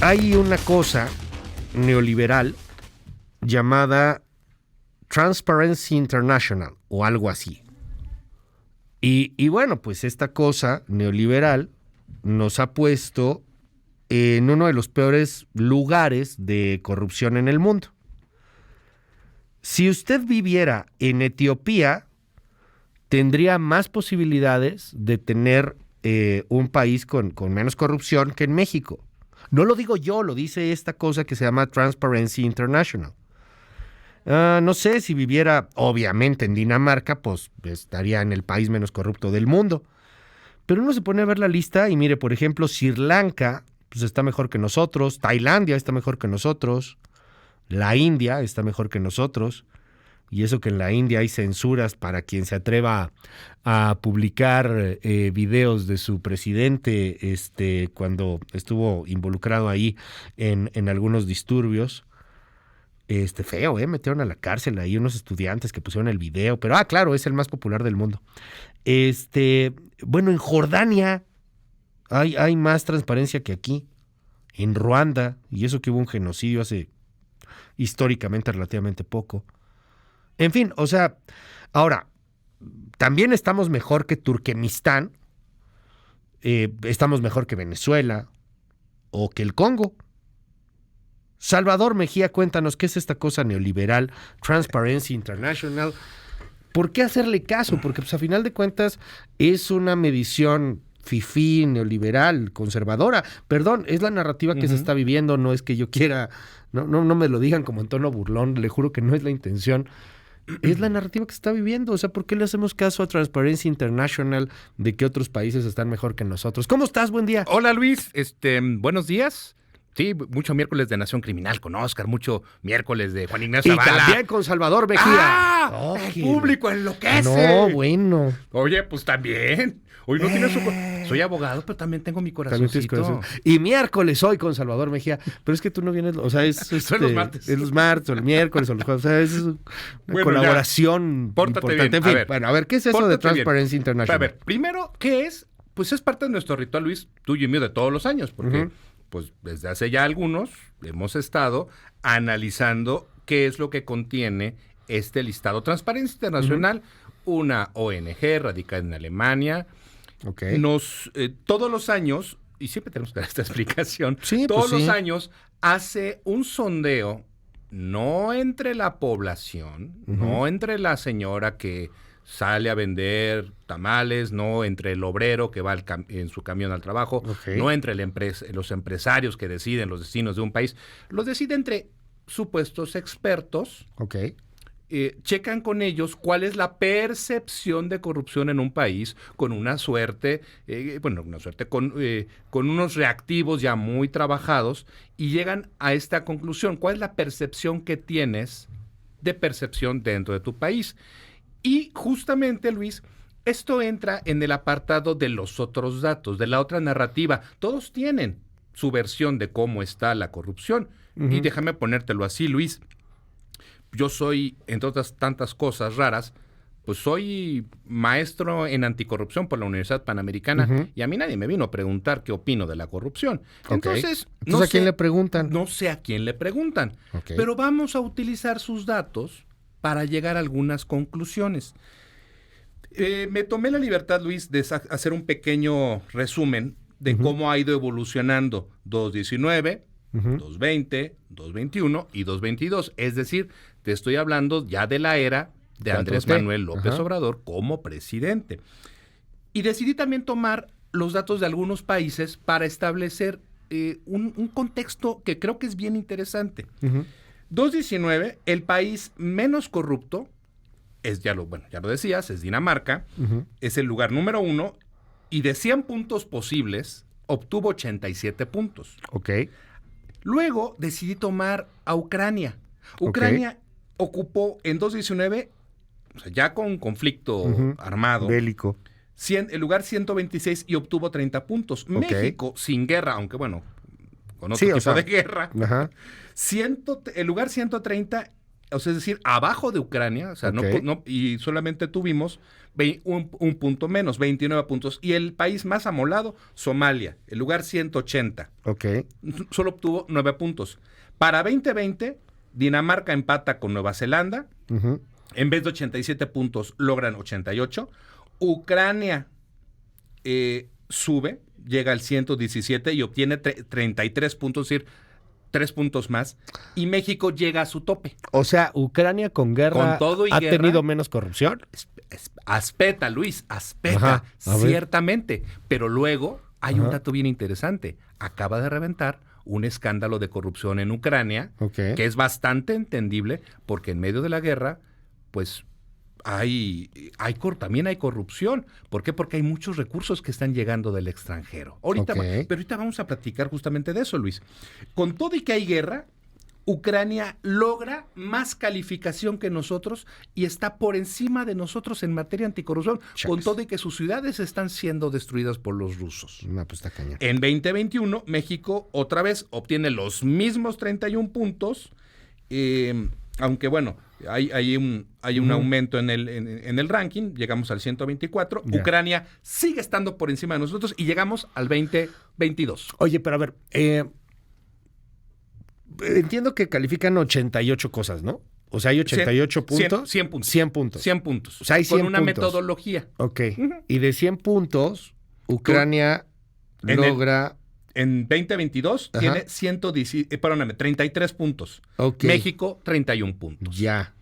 hay una cosa neoliberal llamada Transparency International o algo así. Y bueno, pues esta cosa neoliberal nos ha puesto en uno de los peores lugares de corrupción en el mundo. Si usted viviera en Etiopía, tendría más posibilidades de tener un país con menos corrupción que en México. No lo digo yo, lo dice esta cosa que se llama Transparency International. No sé, si viviera obviamente en Dinamarca, pues estaría en el país menos corrupto del mundo. Pero uno se pone a ver la lista y mire, por ejemplo, Sri Lanka pues está mejor que nosotros, Tailandia está mejor que nosotros, la India está mejor que nosotros. Y eso que en la India hay censuras para quien se atreva a publicar videos de su presidente cuando estuvo involucrado ahí en algunos disturbios. Feo, metieron a la cárcel ahí unos estudiantes que pusieron el video, pero claro, es el más popular del mundo. Bueno, en Jordania hay más transparencia que aquí. En Ruanda, y eso que hubo un genocidio hace históricamente relativamente poco. En fin, o sea, ahora, también estamos mejor que Turkmenistán, estamos mejor que Venezuela o que el Congo. Salvador Mejía, cuéntanos, ¿qué es esta cosa neoliberal, Transparency International? ¿Por qué hacerle caso? Porque pues a final de cuentas es una medición fifí, neoliberal, conservadora. Perdón, es la narrativa que se está viviendo, no es que yo quiera, no me lo digan como en tono burlón, le juro que no es la intención. Es la narrativa que se está viviendo. O sea, ¿por qué le hacemos caso a Transparency International de que otros países están mejor que nosotros? ¿Cómo estás? Buen día. Hola, Luis. Buenos días. Sí, mucho miércoles de Nación Criminal con Oscar, mucho miércoles de Juan Ignacio Zavala. Y también con Salvador Mejía. El público enloquece. No, bueno. Oye, pues también. Hoy no tienes soy abogado, pero también tengo mi corazoncito. Y miércoles hoy con Salvador Mejía. Pero es que tú no vienes, o sea, son los martes. Es los martes, o el miércoles, o los jueves. O sea, es una colaboración importante. Bien. En fin, a ver, ¿qué es eso de Transparency bien. International? A ver, primero, ¿qué es? Pues es parte de nuestro ritual, Luis, tuyo y mío de todos los años, porque pues desde hace ya algunos hemos estado analizando qué es lo que contiene este listado. Transparencia Internacional, una ONG radicada en Alemania. Okay. Todos los años, y siempre tenemos que dar esta explicación, sí, todos pues los años hace un sondeo, no entre la población, no entre la señora que sale a vender tamales, no entre el obrero que va en su camión al trabajo, no entre los empresarios que deciden los destinos de un país, los decide entre supuestos expertos. Checan con ellos cuál es la percepción de corrupción en un país con una suerte, con unos reactivos ya muy trabajados y llegan a esta conclusión. ¿Cuál es la percepción que tienes de percepción dentro de tu país? Y justamente, Luis, esto entra en el apartado de los otros datos, de la otra narrativa. Todos tienen su versión de cómo está la corrupción. Y déjame ponértelo así, Luis. Yo soy, entre otras tantas cosas raras, pues soy maestro en anticorrupción por la Universidad Panamericana y a mí nadie me vino a preguntar qué opino de la corrupción. Entonces ¿a quién le preguntan? No sé a quién le preguntan, pero vamos a utilizar sus datos para llegar a algunas conclusiones. Me tomé la libertad, Luis, de hacer un pequeño resumen de cómo ha ido evolucionando 2019, 2020, 2021 y 2022. Es decir, te estoy hablando ya de la era de Andrés Manuel López Obrador como presidente. Y decidí también tomar los datos de algunos países para establecer un contexto que creo que es bien interesante. 2019, el país menos corrupto, ya lo decías, es Dinamarca, es el lugar número 1 y de 100 puntos posibles obtuvo 87 puntos. Luego decidí tomar a Ucrania. Ucrania ocupó en 2019, o sea, ya con conflicto armado, bélico, el lugar 126 y obtuvo 30 puntos. México, sin guerra, aunque bueno, con otro tipo de guerra, el lugar 130 o sea, es decir, abajo de Ucrania, o sea, y solamente tuvimos un punto menos, 29 puntos. Y el país más amolado, Somalia, el lugar 180. Solo obtuvo 9 puntos. Para 2020, Dinamarca empata con Nueva Zelanda. En vez de 87 puntos, logran 88. Ucrania sube, llega al 117 y obtiene 33 puntos, es decir, 3 puntos más, y México llega a su tope. O sea, Ucrania con guerra ha tenido menos corrupción. Aspeta, Luis, ciertamente. Pero luego hay un dato bien interesante. Acaba de reventar un escándalo de corrupción en Ucrania, que es bastante entendible, porque en medio de la guerra, pues también hay corrupción. ¿Por qué? Porque hay muchos recursos que están llegando del extranjero. Pero ahorita vamos a platicar justamente de eso, Luis. Con todo y que hay guerra, Ucrania logra más calificación que nosotros y está por encima de nosotros en materia anticorrupción, con todo y que sus ciudades están siendo destruidas por los rusos. No, pues está cañón. En 2021, México otra vez obtiene los mismos 31 puntos, aunque bueno, hay un aumento en el ranking, llegamos al 124. Ucrania sigue estando por encima de nosotros y llegamos al 2022. Oye, pero a ver, entiendo que califican 88 cosas, ¿no? O sea, hay 88 puntos. 100 puntos. 100 puntos. 100 puntos. O sea, hay 100 con una puntos. Metodología. Y de 100 puntos, Ucrania logra... En 2022 tiene 33 puntos. México, 31 puntos. Ya.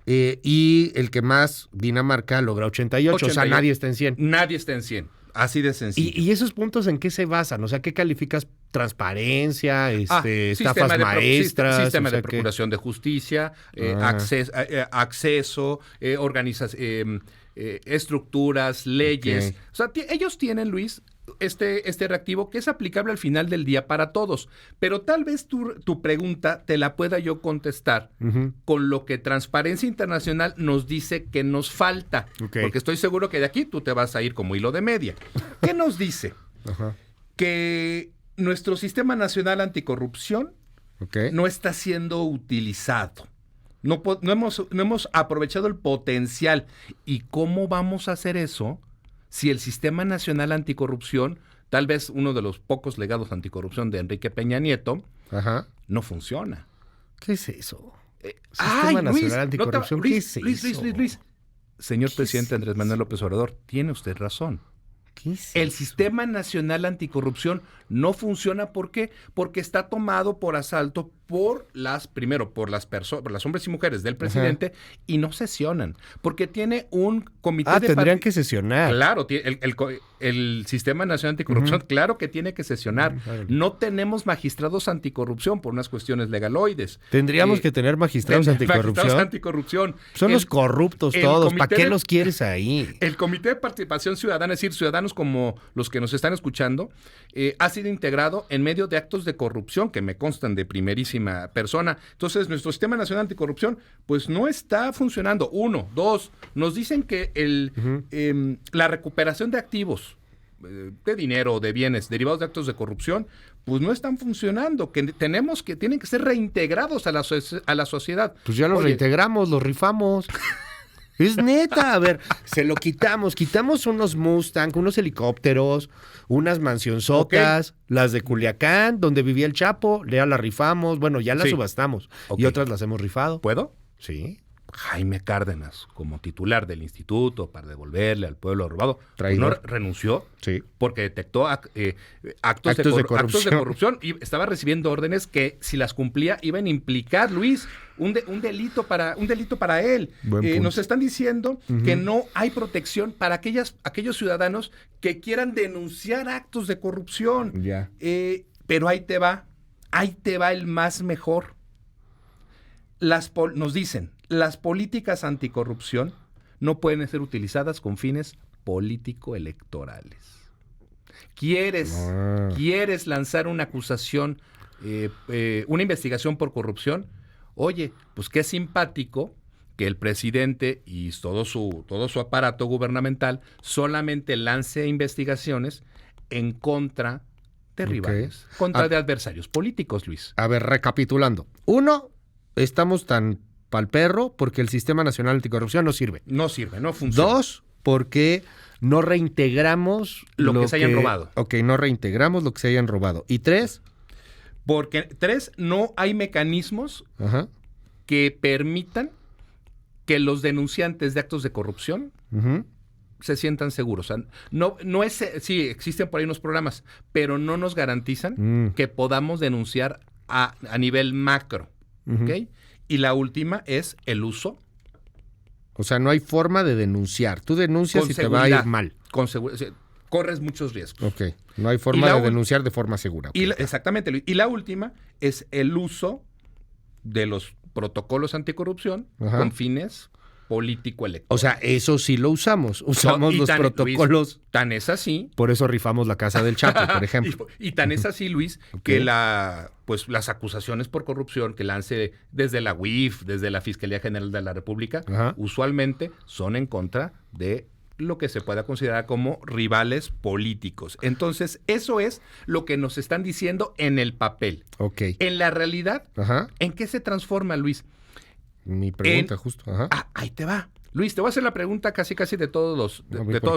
Y el que más, Dinamarca, logra 88. O sea, nadie está en 100. Nadie está en 100. Así de sencillo. ¿Y esos puntos en qué se basan? O sea, ¿qué calificas? Transparencia, estafas maestras. Sistema de procuración de justicia, acceso, estructuras, leyes. O sea, ellos tienen, Luis, este reactivo que es aplicable al final del día para todos. Pero tal vez tu pregunta te la pueda yo contestar con lo que Transparencia Internacional nos dice que nos falta. Porque estoy seguro que de aquí tú te vas a ir como hilo de media. ¿Qué nos dice? Que nuestro Sistema Nacional Anticorrupción no está siendo utilizado. No hemos aprovechado el potencial. ¿Y cómo vamos a hacer eso si el Sistema Nacional Anticorrupción, tal vez uno de los pocos legados anticorrupción de Enrique Peña Nieto, no funciona? ¿Qué es eso? Sistema Nacional Anticorrupción, ¿qué es eso? Luis. Señor presidente Andrés Manuel López Obrador, tiene usted razón. ¿Qué es el eso? Sistema Nacional Anticorrupción no funciona. ¿Por qué? Porque está tomado por asalto por las hombres y mujeres del presidente y no sesionan. Porque tiene un comité de... tendrían que sesionar. Claro, el Sistema Nacional Anticorrupción, claro que tiene que sesionar. No tenemos magistrados anticorrupción por unas cuestiones legaloides. Tendríamos que tener magistrados anticorrupción. Son los corruptos todos. ¿Para qué los quieres ahí? El Comité de Participación Ciudadana, es decir, ciudadanos como los que nos están escuchando, ha sido integrado en medio de actos de corrupción que me constan de primerísima persona. Entonces, nuestro Sistema Nacional Anticorrupción, pues no está funcionando. 1, 2, nos dicen que la recuperación de activos, de dinero, de bienes derivados de actos de corrupción, pues no están funcionando, que tienen que ser reintegrados a la sociedad. Pues ya los reintegramos, los rifamos. Es neta, a ver, se lo quitamos unos Mustang, unos helicópteros, unas mansionzotas, las de Culiacán, donde vivía el Chapo, ya las rifamos, bueno, ya las subastamos y otras las hemos rifado. ¿Puedo? Sí. Jaime Cárdenas, como titular del instituto para devolverle al pueblo robado, no renunció porque detectó actos de corrupción y estaba recibiendo órdenes que, si las cumplía, iban a implicar, Luis, un delito para él. Nos están diciendo que no hay protección para aquellos ciudadanos que quieran denunciar actos de corrupción. Pero ahí te va el más mejor. Nos dicen, las políticas anticorrupción no pueden ser utilizadas con fines político-electorales. ¿Quieres lanzar una acusación, una investigación por corrupción? Oye, pues qué simpático que el presidente y todo su aparato gubernamental solamente lance investigaciones en contra de rivales, de adversarios políticos, Luis. A ver, recapitulando. 1, estamos tan pa'l perro porque el Sistema Nacional Anticorrupción no sirve. No sirve, no funciona. 2, porque no reintegramos lo que se hayan robado. Ok, no reintegramos lo que se hayan robado. Y 3. Porque 3, no hay mecanismos que permitan que los denunciantes de actos de corrupción se sientan seguros. O sea, no es, sí, existen por ahí unos programas, pero no nos garantizan que podamos denunciar a nivel macro. ¿Ok? Y la última es el uso. O sea, no hay forma de denunciar. Tú denuncias y te va a ir mal. Con seguridad. Corres muchos riesgos. Ok. No hay forma de denunciar de forma segura. Okay. Exactamente, Luis. Y la última es el uso de los protocolos anticorrupción con fines político-electorales. O sea, eso sí lo usamos. Usamos los protocolos. Luis, tan es así. Por eso rifamos la casa del Chapo, por ejemplo. y tan es así, Luis, que las acusaciones por corrupción que lance desde la UIF, desde la Fiscalía General de la República, usualmente son en contra de lo que se pueda considerar como rivales políticos. Entonces, eso es lo que nos están diciendo en el papel. Ok. En la realidad, ¿en qué se transforma, Luis? Mi pregunta, justo. Ahí te va. Luis, te voy a hacer la pregunta casi de todas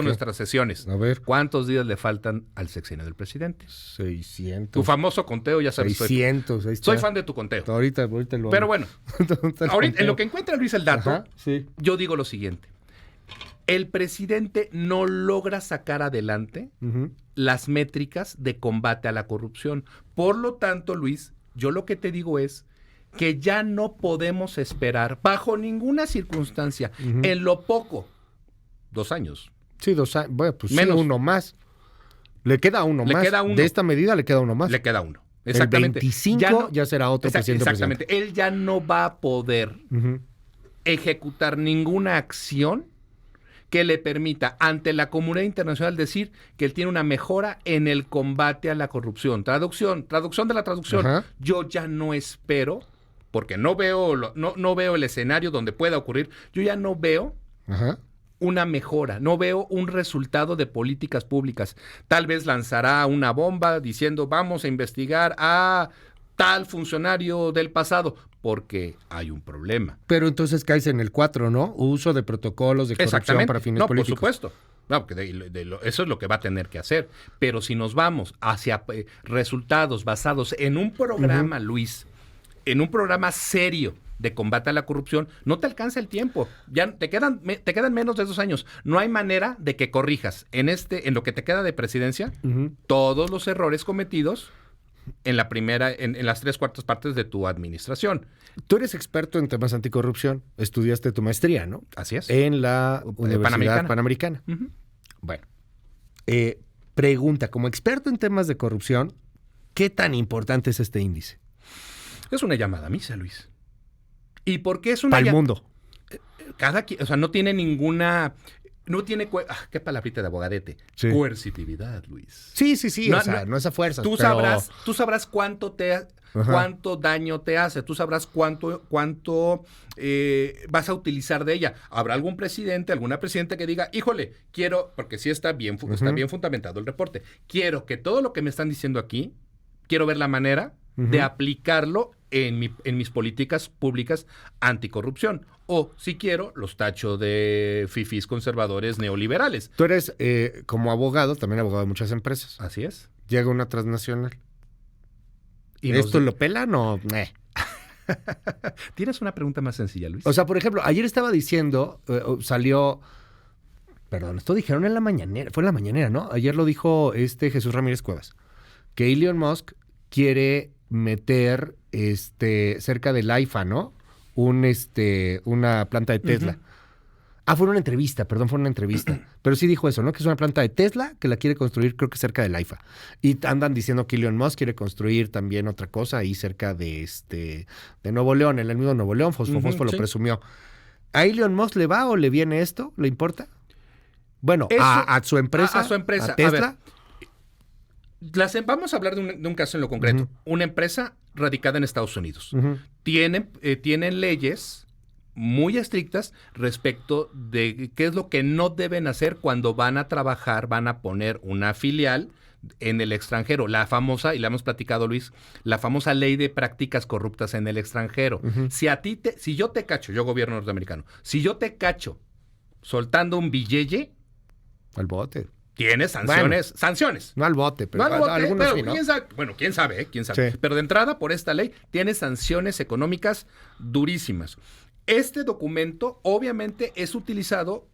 nuestras sesiones. A ver. ¿Cuántos días le faltan al sexenio del presidente? 600. Tu famoso conteo, ya sabes. 600. Soy fan de tu conteo. Ahorita lo Pero bueno, ahorita, en lo que encuentra Luis el dato, yo digo lo siguiente. El presidente no logra sacar adelante las métricas de combate a la corrupción. Por lo tanto, Luis, yo lo que te digo es que ya no podemos esperar bajo ninguna circunstancia, en lo poco, 2 años. Sí, 2 años. Bueno, pues menos. Sí, uno más. Le queda uno más. De esta medida le queda uno más. Le queda uno. Exactamente. El 25 ya será otro presidente. Exactamente. Él ya no va a poder ejecutar ninguna acción que le permita ante la comunidad internacional decir que él tiene una mejora en el combate a la corrupción. Traducción de la traducción. Yo ya no espero, porque no veo el escenario donde pueda ocurrir, yo ya no veo una mejora, no veo un resultado de políticas públicas. Tal vez lanzará una bomba diciendo vamos a investigar a tal funcionario del pasado, porque hay un problema. Pero entonces caes en el 4, ¿no? Uso de protocolos de corrupción para fines políticos. Por supuesto. No, porque eso es lo que va a tener que hacer. Pero si nos vamos hacia resultados basados en un programa, Luis, en un programa serio de combate a la corrupción, no te alcanza el tiempo. Ya te quedan menos de 2 años. No hay manera de que corrijas en lo que te queda de presidencia todos los errores cometidos en las 3/4 partes de tu administración. Tú eres experto en temas anticorrupción. Estudiaste tu maestría, ¿no? Así es. En la Universidad Panamericana. Bueno, pregunta, como experto en temas de corrupción, ¿qué tan importante es este índice? Es una llamada a misa, Luis. ¿Y por qué es una para el mundo? O sea, no tiene ninguna... No tiene... qué palabrita de abogadete. Sí. Coercitividad, Luis. Sí. No es a fuerzas. Tú sabrás cuánto daño te hace. Tú sabrás cuánto vas a utilizar de ella. Habrá algún presidente, alguna presidenta que diga, híjole, quiero, porque sí está bien fundamentado el reporte. Quiero que todo lo que me están diciendo aquí, quiero ver la manera de aplicarlo en mis políticas públicas anticorrupción. O, si quiero, los tacho de fifís conservadores neoliberales. Tú eres, como abogado, también abogado de muchas empresas. Así es. Llega una transnacional. ¿Y esto lo pelan o...? ¿Tienes una pregunta más sencilla, Luis? O sea, por ejemplo, ayer estaba diciendo, salió... Perdón, esto dijeron en la mañanera. Fue en la mañanera, ¿no? Ayer lo dijo Jesús Ramírez Cuevas. Que Elon Musk quiere meter cerca del AIFA, ¿no? Una planta de Tesla. Fue una entrevista. Pero sí dijo eso, ¿no? Que es una planta de Tesla que la quiere construir, creo que cerca del AIFA. Y andan diciendo que Elon Musk quiere construir también otra cosa ahí cerca de Nuevo León, en el mismo Nuevo León. Fosfo lo presumió. ¿A Elon Musk le va o le viene esto? ¿Le importa? Bueno, a su empresa. A su empresa. A Tesla. Vamos a hablar de un caso en lo concreto. Una empresa radicada en Estados Unidos. Tienen leyes muy estrictas respecto de qué es lo que no deben hacer cuando van a trabajar, van a poner una filial en el extranjero. La famosa, y la hemos platicado, Luis, la famosa ley de prácticas corruptas en el extranjero. Si yo te cacho, yo gobierno norteamericano, si yo te cacho soltando un billete, al bote. Tienes sanciones. Bueno, sanciones. No al bote, pero no al bote, algunos pero sí, ¿no? quién sabe. Bueno, quién sabe, quién sabe. Sí. Pero de entrada, por esta ley, tienes sanciones económicas durísimas. Este documento, obviamente, es utilizado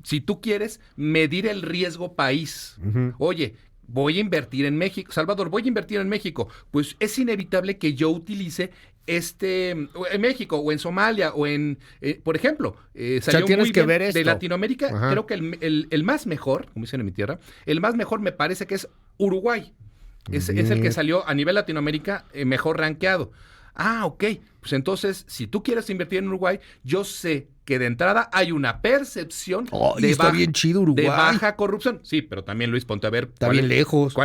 si tú quieres medir el riesgo país. Oye, voy a invertir en México. Salvador, voy a invertir en México. Pues es inevitable que yo utilice en México o en Somalia o en, por ejemplo, salió tienes muy que bien ver esto. de Latinoamérica. Ajá. Creo que el más mejor, como dicen en mi tierra, el más mejor me parece que es Uruguay. Es el que salió a nivel Latinoamérica mejor rankeado. Ah, ok. Pues entonces, si tú quieres invertir en Uruguay, yo sé que de entrada hay una percepción está bien chido Uruguay. de baja corrupción. Sí, pero también, Luis, ponte a ver. Está bien lejos.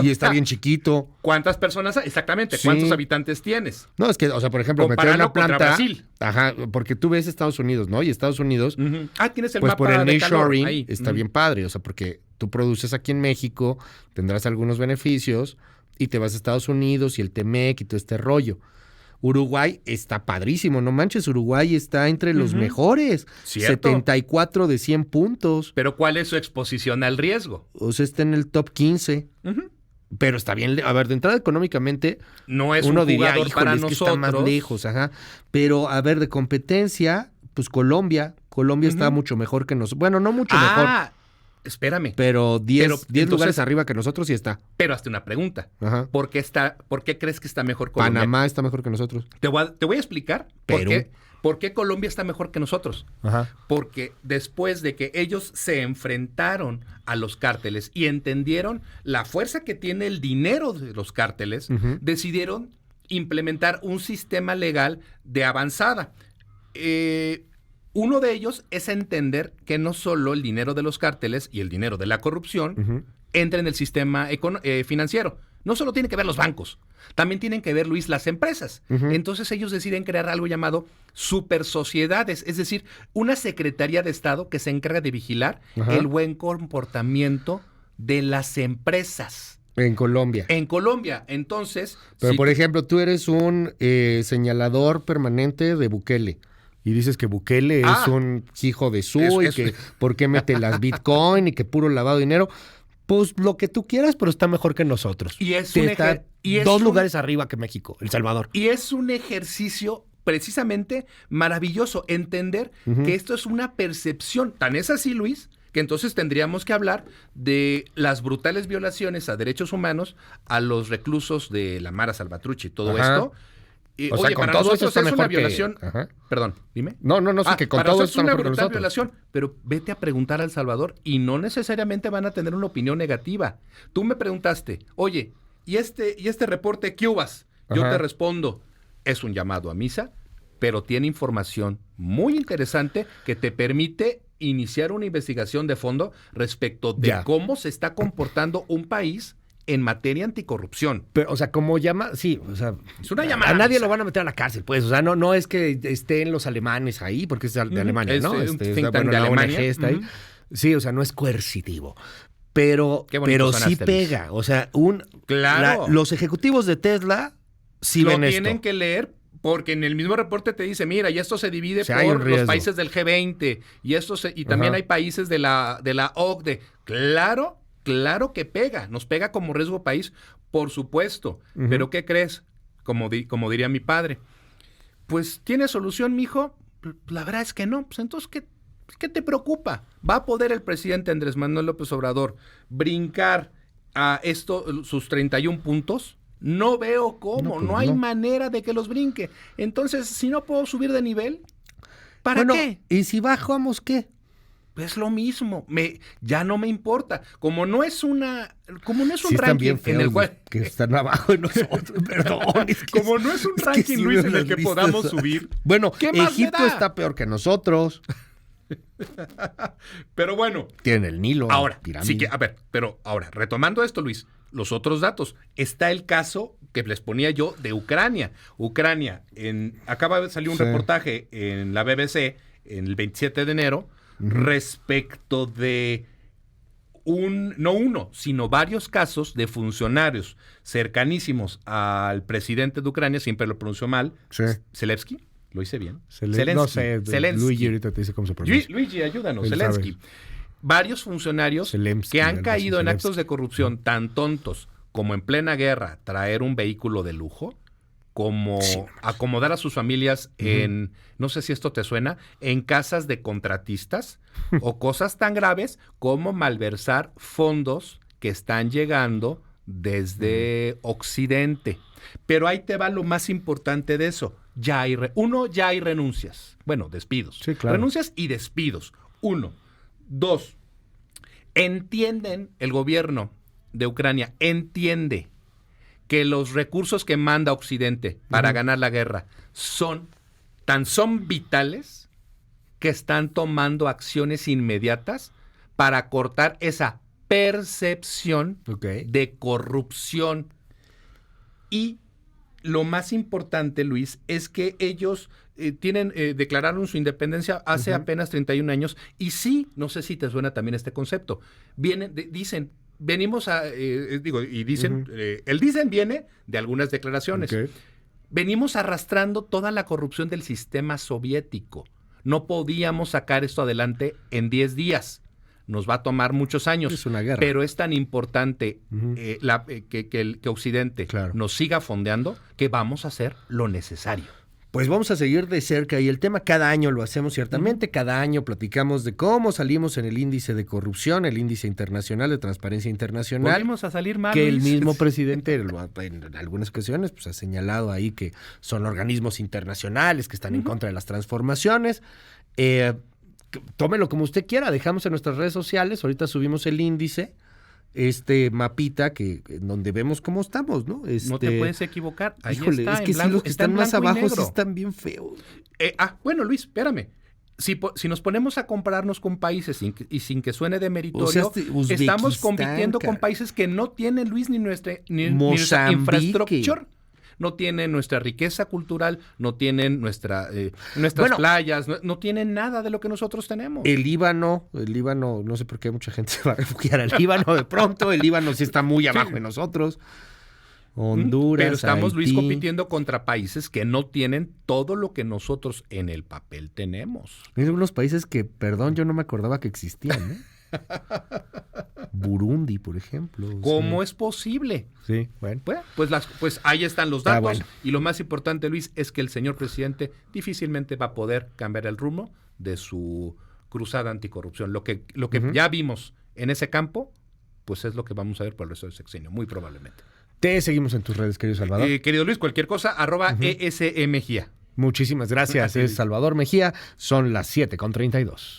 Y está bien chiquito. ¿Cuántas personas? Exactamente. Sí. ¿Cuántos habitantes tienes? No, es que, o sea, por ejemplo, meter Compáralo una planta. contra Brasil. Ajá, porque tú ves Estados Unidos, ¿no? Y Estados Unidos, Tienes el pues mapa por el de calor nearshoring ahí. está bien padre. O sea, porque tú produces aquí en México, tendrás algunos beneficios y te vas a Estados Unidos y el Temec y todo este rollo. Uruguay está padrísimo, no manches, Uruguay está entre los mejores. Cierto. 74 de 100 puntos. Pero ¿cuál es su exposición al riesgo? O sea, está en el top 15. Pero está bien, a ver, de entrada económicamente, No es uno un diría, jugador híjole, para es que nosotros. está más lejos, ajá. Pero, a ver, de competencia, pues Colombia está mucho mejor que nosotros. Bueno, no mucho mejor, Espérame. pero 10 entonces- lugares arriba que nosotros sí está. Pero hazte una pregunta. Ajá. ¿Por qué crees que está mejor Colombia? Panamá está mejor que nosotros. Te voy a explicar Perú. por qué Colombia está mejor que nosotros. Ajá. Porque después de que ellos se enfrentaron a los cárteles y entendieron la fuerza que tiene el dinero de los cárteles, decidieron implementar un sistema legal de avanzada. Uno de ellos es entender que no solo el dinero de los cárteles y el dinero de la corrupción entra en el sistema financiero. No solo tiene que ver los bancos, también tienen que ver, Luis, las empresas. Entonces ellos deciden crear algo llamado supersociedades, es decir, una secretaría de Estado que se encarga de vigilar el buen comportamiento de las empresas. En Colombia. En Colombia, entonces... Pero, si por tú- ejemplo, tú eres un señalador permanente de Bukele. Y dices que Bukele es un hijo de su y que por qué mete las Bitcoin y que puro lavado de dinero. Pues lo que tú quieras, pero está mejor que nosotros. Y es Sí, un está eje- y es 2 un- lugares arriba que México, El Salvador. Y es un ejercicio precisamente maravilloso, entender que esto es una percepción. Tan es así, Luis, que entonces tendríamos que hablar de las brutales violaciones a derechos humanos a los reclusos de la Mara Salvatrucha y todo Ajá. esto. O sea, Oye, con para todo eso nosotros está es una mejor que- violación. Ajá. Perdón, dime. No, sí, que con para todo nosotros eso es una está mejor que brutal nosotros. violación, pero vete a preguntar a El Salvador y no necesariamente van a tener una opinión negativa. Tú me preguntaste, oye, ¿y este reporte qué hubas? Yo Ajá. te respondo, es un llamado a misa, pero tiene información muy interesante que te permite iniciar una investigación de fondo respecto de Ya. cómo se está comportando un país en materia anticorrupción. Pero, o sea, como llama, sí, o sea, Es una llamada a nadie misa. lo van a meter a la cárcel, pues, o sea, no es que estén los alemanes ahí, porque es de Alemania, Es ¿no? un think tank de la Alemania. ONG está ahí. Sí, o sea, no es coercitivo. Pero Qué bonito sí sonaste, Luis. pega, o sea, Claro. los ejecutivos de Tesla sí Lo ven tienen esto. que leer porque en el mismo reporte te dice, mira, y esto se divide O sea, hay un por los riesgo. países del G20 y también Ajá. hay países de la OCDE. Claro que pega, nos pega como riesgo país, por supuesto. Pero ¿qué crees? Como diría mi padre, pues ¿tiene solución, mijo? La verdad es que no. Pues entonces, ¿qué te preocupa? ¿Va a poder el presidente Andrés Manuel López Obrador brincar a sus 31 puntos? No veo cómo, No, pues no hay no. manera de que los brinque. Entonces, si no puedo subir de nivel, ¿para Bueno, qué? ¿y si bajamos qué? Es lo mismo, ya no me importa. Como no es un Sí están ranking bien en feos, el cual que están abajo de nosotros, perdón. Es que como no es un que ranking, sí Luis, veo en el las que listas. podamos subir. Bueno, ¿Qué más me Egipto da? está peor que nosotros. Pero bueno, Tienen el Nilo. ahora, pirámide. sí que, a ver, pero ahora, retomando esto, Luis, los otros datos. Está el caso que les ponía yo de Ucrania. Ucrania, acaba de salir un Sí. reportaje en la BBC en el 27 de enero respecto de no uno, sino varios casos de funcionarios cercanísimos al presidente de Ucrania, siempre lo pronunció mal, Sí. Zelensky, ¿lo hice bien? No sé, Zelensky. Luigi ahorita te dice cómo se pronuncia. Luigi, ayúdanos, Él Zelensky. sabe. Varios funcionarios Zelensky, que han algo caído así, en Zelensky. actos de corrupción tan tontos como en plena guerra traer un vehículo de lujo, como acomodar a sus familias en, no sé si esto te suena, en casas de contratistas o cosas tan graves como malversar fondos que están llegando desde Occidente. Pero ahí te va lo más importante de eso. Ya hay renuncias. Bueno, despidos. Sí, claro. Renuncias y despidos. 1. 2. Entienden, el gobierno de Ucrania entiende que los recursos que manda Occidente para ganar la guerra son vitales que están tomando acciones inmediatas para cortar esa percepción de corrupción. Y lo más importante, Luis, es que ellos declararon su independencia hace apenas 31 años. Y sí, no sé si te suena también este concepto. Dicen, venimos a, el dicen viene de algunas declaraciones. Venimos arrastrando toda la corrupción del sistema soviético. No podíamos sacar esto adelante en 10 días. Nos va a tomar muchos años. Es una guerra. Pero es tan importante que Occidente nos siga fondeando que vamos a hacer lo necesario. Pues vamos a seguir de cerca y el tema cada año lo hacemos ciertamente, cada año platicamos de cómo salimos en el índice de corrupción, el índice internacional de transparencia internacional. Volvimos a salir mal, que Luis. el mismo presidente en algunas ocasiones pues ha señalado ahí que son organismos internacionales que están en contra de las transformaciones. Tómelo como usted quiera, dejamos en nuestras redes sociales, ahorita subimos el índice, mapita donde vemos cómo estamos, ¿no? No te puedes equivocar. Ahí Híjole, está, es que en blanco, sí, los que está en están más blanco y abajo sí negro. están bien feos. Bueno, Luis, espérame. Si nos ponemos a compararnos con países sin que suene de meritorio, estamos compitiendo con países que no tienen, Luis, ni nuestra infraestructura. No tienen nuestra riqueza cultural, no tienen nuestras playas, no tienen nada de lo que nosotros tenemos. El Líbano, no sé por qué mucha gente se va a refugiar al Líbano de pronto, el Líbano sí está muy abajo de nosotros. Honduras, pero estamos, Haití. Luis, compitiendo contra países que no tienen todo lo que nosotros en el papel tenemos. Hay unos países que, perdón, yo no me acordaba que existían, ¿eh? Burundi, por ejemplo. ¿Cómo es posible? Sí, bueno. Pues ahí están los datos. Bueno. Y lo más importante, Luis, es que el señor presidente difícilmente va a poder cambiar el rumbo de su cruzada anticorrupción. Lo que ya vimos en ese campo, pues es lo que vamos a ver por el resto del sexenio, muy probablemente. Te seguimos en tus redes, querido Salvador. Querido Luis, cualquier cosa, @ESMGía. Muchísimas gracias, es Salvador Mejía. Son las 7:32.